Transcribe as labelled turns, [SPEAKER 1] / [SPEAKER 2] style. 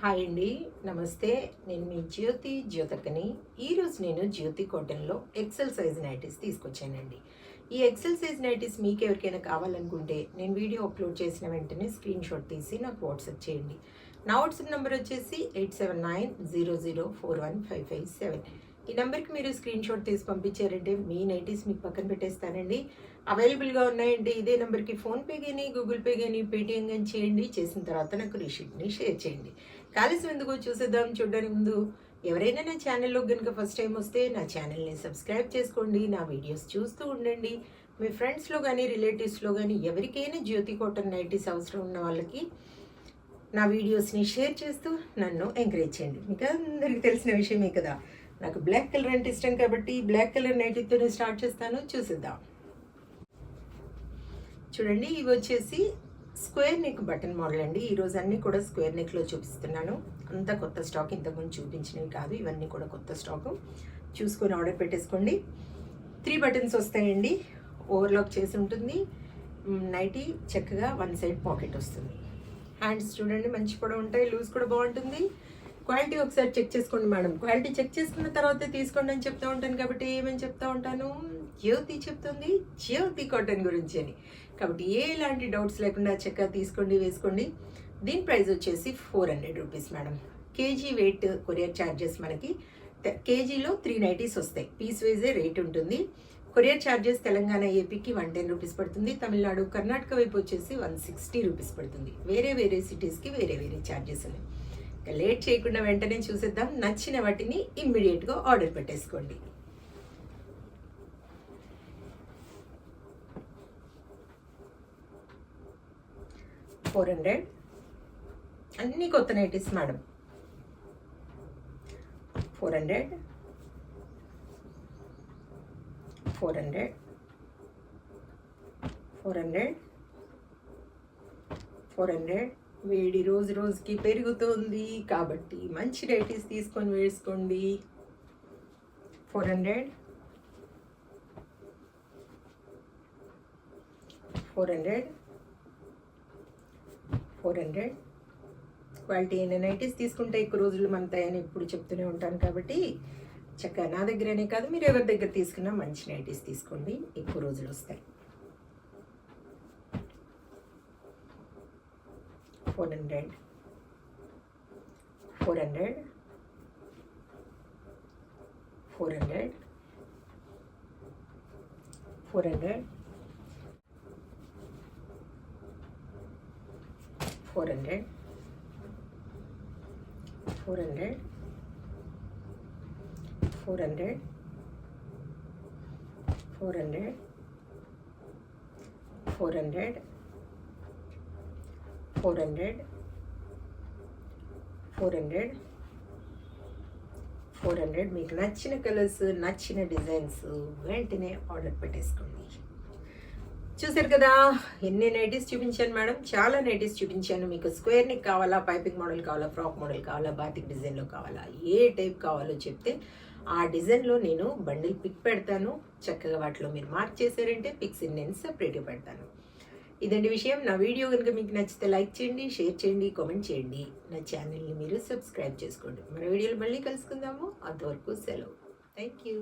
[SPEAKER 1] Hi అండి, నమస్తే. నేను మీ జ్యోతకని. ఈరోజు నేను జ్యోతి కాటన్లో ఎక్సెల్ సైజ్ నైటీస్ తీసుకొచ్చానండి. ఈ ఎక్సెల్ సైజ్ నైటీస్ మీకు ఎవరికైనా కావాలనుకుంటే నేను వీడియో అప్లోడ్ చేసిన వెంటనే స్క్రీన్ షాట్ తీసి నాకు వాట్సాప్ చేయండి. నా వాట్సాప్ నెంబర్ వచ్చేసి 8790041557. ఈ నెంబర్కి మీరు స్క్రీన్ షాట్ తీసి పంపించారంటే మీ నైటీస్ మీకు పక్కన పెట్టేస్తానండి. అవైలబుల్గా ఉన్నాయండి. ఇదే నెంబర్కి ఫోన్పే కానీ గూగుల్ పే కానీ పేటిఎం కానీ చేయండి. చేసిన తర్వాత నాకు రిసీప్ట్ని షేర్ చేయండి. కాలుష్యం ఎందుకో చూసేద్దాం. చూడడానికి ముందు ఎవరైనా నా ఛానల్లో కనుక ఫస్ట్ టైం వస్తే నా ఛానల్ని సబ్స్క్రైబ్ చేసుకోండి. నా వీడియోస్ చూస్తూ ఉండండి. మీ ఫ్రెండ్స్లో కానీ రిలేటివ్స్లో కానీ ఎవరికైనా జ్యోతి కాటన్ నైటీస్ అవసరం ఉన్న వాళ్ళకి నా వీడియోస్ని షేర్ చేస్తూ నన్ను ఎంకరేజ్ చేయండి. మీకు అందరికీ తెలిసిన విషయమే కదా, నాకు బ్లాక్ కలర్ అంటే ఇష్టం కాబట్టి బ్లాక్ కలర్ నైటీతోనే స్టార్ట్ చేస్తాను. చూసేద్దాం. చూడండి, ఇవి వచ్చేసి స్క్వేర్ నెక్ బటన్ మోడల్ అండి. ఈరోజు అన్నీ కూడా స్క్వేర్ నెక్లో చూపిస్తున్నాను. అంతా కొత్త స్టాక్, ఇంతకుముందు చూపించినవి కాదు, ఇవన్నీ కూడా కొత్త స్టాకు. చూసుకొని ఆర్డర్ పెట్టేసుకోండి. 3 బటన్స్ వస్తాయండి. ఓవర్లాక్ చేసి ఉంటుంది. నైటీ చక్కగా 1 సైడ్ పాకెట్ వస్తుంది. హ్యాండ్స్ చూడండి మంచి కూడా ఉంటాయి, లూజ్ కూడా బాగుంటుంది. క్వాలిటీ ఒకసారి చెక్ చేసుకోండి మేడం. క్వాలిటీ చెక్ చేసుకున్న తర్వాత తీసుకోండి అని చెప్తూ ఉంటాను కాబట్టి ఏమని చెప్తూ ఉంటాను, జ్యోతి చెప్తుంది జ్యోతి కాటన్ గురించి అని. కాబట్టి ఎలాంటి డౌట్స్ లేకుండా చక్కగా తీసుకోండి, వేసుకోండి. దీని ప్రైస్ వచ్చేసి 400 rupees madam. KG weight courier charges మనకి కేజీలో 3 నైటీస్ వస్తాయి. పీస్ వైజే రేట్ ఉంటుంది. కొరియర్ ఛార్జెస్ తెలంగాణ ఏపీకి 110 రూపీస్ పడుతుంది. తమిళనాడు కర్ణాటక వైపు వచ్చేసి 160 రూపీస్ పడుతుంది. వేరే వేరే సిటీస్కి వేరే వేరే ఛార్జెస్ ఉన్నాయి. లేట్ చేయకుండా వెంటనే చూసేద్దాం. నచ్చిన వాటిని ఇమ్మీడియట్గా ఆర్డర్ పెట్టేసుకోండి. $400 అన్ని కొత్త నైటీస్ మేడం. 400 400 400 400. వేడి రోజు రోజుకి పెరుగుతుంది కాబట్టి మంచి నైటీస్ తీసుకొని వేసుకోండి. 400 400 400. క్వాలిటీ అయిన నైటీస్ తీసుకుంటే ఎక్కువ రోజులు మనతాయని ఇప్పుడు చెప్తూనే ఉంటాను కాబట్టి చక్కగా నా దగ్గరనే కాదు, మీరు ఎవరి దగ్గర తీసుకున్నా మంచి నైటీస్ తీసుకోండి, ఎక్కువ రోజులు వస్తాయి. 400 400 400 400 400 400 400 400 400 400 400 400. మీకు నచ్చిన కలర్స్, నచ్చిన డిజైన్స్ వెంటనే ఆర్డర్ పెట్టేసుకోండి. చూసారు కదా, ఎన్ని నైటీస్ చూపించాను మేడం, చాలా నైటీస్ చూపించాను. మీకు స్క్వేర్ నెక్ కావాలా, పైపింగ్ మోడల్ కావాలా, ఫ్రాక్ మోడల్ కావాలా, బాతిక్ డిజైన్లో కావాలా, ఏ టైప్ కావాలో చెప్తే ఆ డిజైన్లో నేను బండిల్ పిక్ పెడతాను. చక్కగా వాటిలో మీరు మార్క్ చేశారంటే పిక్స్ నేను సపరేట్గా పెడతాను. ఇదండి విషయం. నా వీడియో కనుక మీకు నచ్చితే లైక్ చేయండి, షేర్ చేయండి, కామెంట్ చేయండి. నా ఛానల్ని మీరు సబ్స్క్రైబ్ చేసుకోండి. మన వీడియోలో మళ్ళీ కలుసుకుందాము. అంతవరకు సెలవు. Thank you.